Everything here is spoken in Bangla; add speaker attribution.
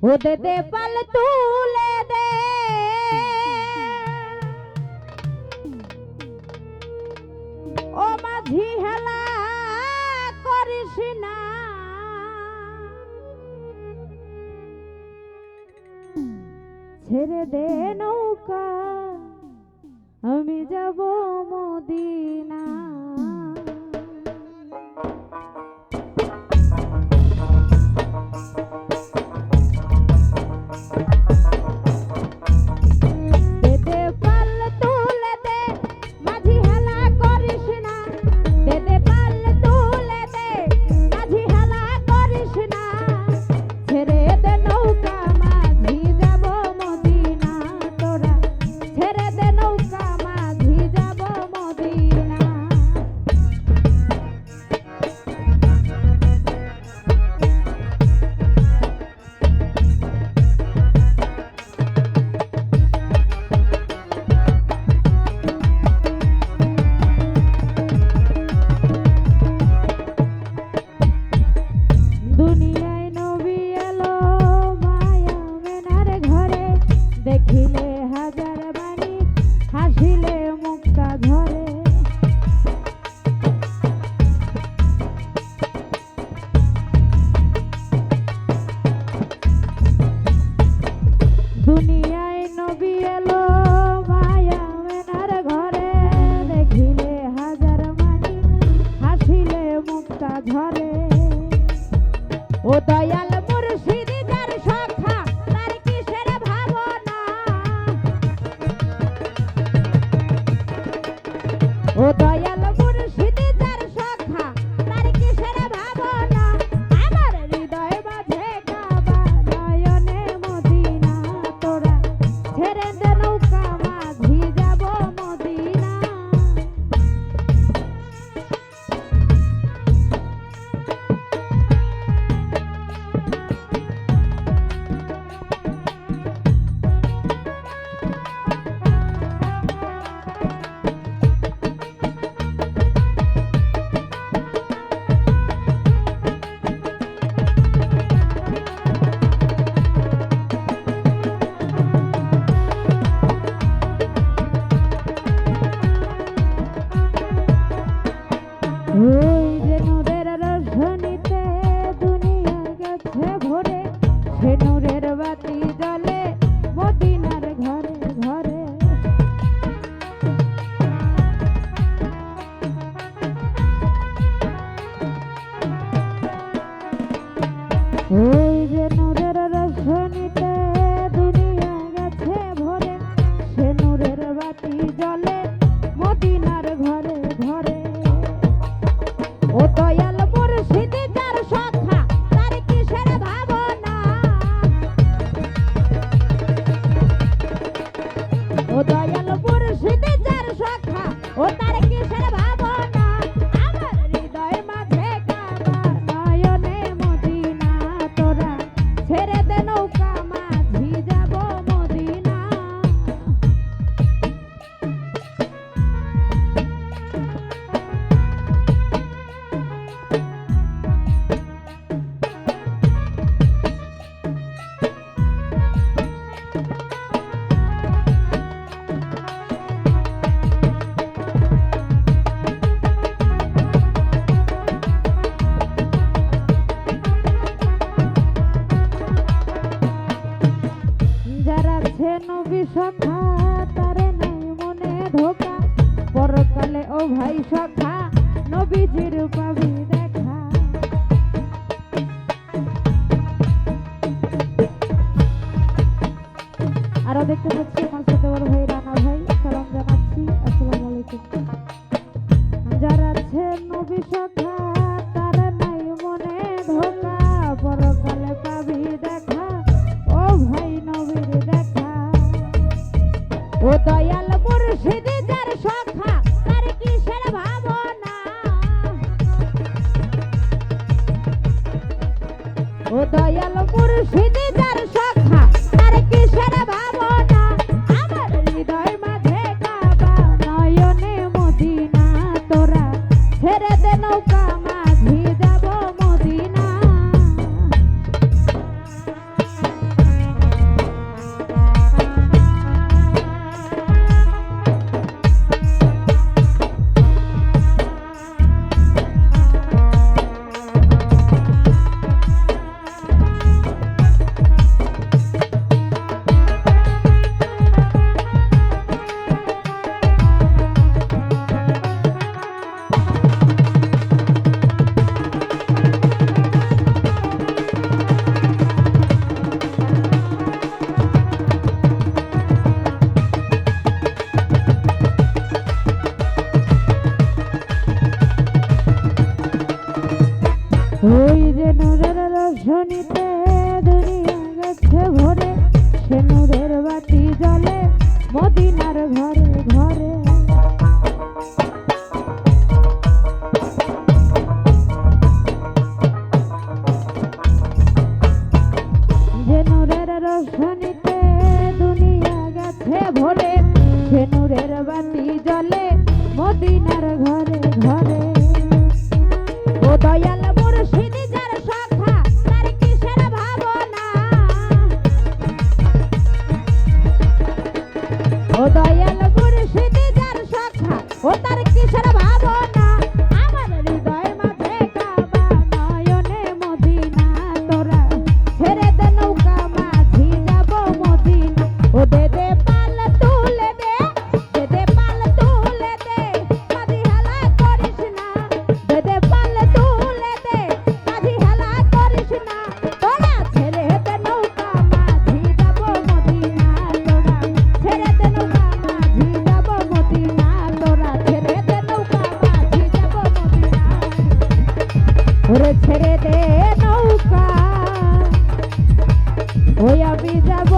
Speaker 1: ও দে দে পাল তুলে দে ও মাঝি হেলা করিস না ছেড়ে দে নৌকা আমি যাব মদিনা দুনিয়ায় নবী এলো মায়া মেনার ঘরে দেখিলে হাজার মানি হাসিলে মুক্তা ঝরে ও দয়াল মুর্শিদ যার সখা তার কিসের ভাবনা ও দয়াল মুর্শিদ যার সখা তার কিসের ভাবনা আমার হৃদয় মাঝে কাবা নয়নে মদিনা তোরা ছেড়ে দে নৌকা মাঝি যাব মদিনা ওই যে নূরের রোশনীতে দুনিয়া গেছে ভরে সে নূরের বাতি জ্বলে মদিনার ঘরে ঘরে ওই যে নূরের রোশনীতে দুনিয়া গেছে ভরে সে নূরের বাতি জ্বলে মদিনার ঘরে ঘরে ও দয়াল মুর্শিদ যার সখা তার কিসের ভাবনা ও দয়াল মুর্শিদ যার সখা ও তার কিসের ভাবনা আমার হৃদয় মাঝে কাবা নয়নে মদিনা তোরা ছেড়ে দে নৌকা মাঝি যাব মদিনা যারা আছে নবী সখা তারে নাই মনে ধোকা পরকালে ও ভাই সখা নবীজির পাবি দেখা আরো দেখতে পাচ্ছি আমার সাথে বড় ভাই রানা ভাই সালাম জানাচ্ছি আসসালামু আলাইকুম যারা আছে নবী সখা তারে নাই মনে ধোকা পরকালে পাবি দেখা ও ভাই নবীর দেখা ও দয়াল মুর্শিদ যার সখা তার কিসের ভাবনা ও দয়াল মুর্শিদ যার সখা তার কিসের ভাবনা আমার হৃদয় মাঝে কাবা নয়নে মদিনা তোরা ছেড়ে দে নৌকা মাঝি যাব মদিনা রোশনীতে দুনিয়া গেছে ভরে, সে নূরের বাতি জ্বলে মদিনার ঘরে ঘরে। ও দয়াল মুর্শিদ যার সখা তার কিসের ভাবনা, ও দয়াল মুর্শিদ যার সখা ও তার কিসের ভাবনা। আমার হৃদয় মাঝে কাবা নয়নে মদিনা, তোরা ছেড়ে দে নৌকা মাঝি যাব মদিনা। ও দে দে পাল তুলে দে, দে দে পাল তুলে দে, মাঝি হেলা করিস না, দে দে পাল তুলে দে, মাঝি হেলা করিস না। তোরা ছেড়ে দে নৌকা মাঝি যাব মদিনা, তোরা ছেড়ে দে নৌকা মাঝি যাব মদিনা, তোরা ছেড়ে দে নৌকা মাঝি যাব মদিনা। ওরে ছেড়ে দে নৌকা ওই আমি যাব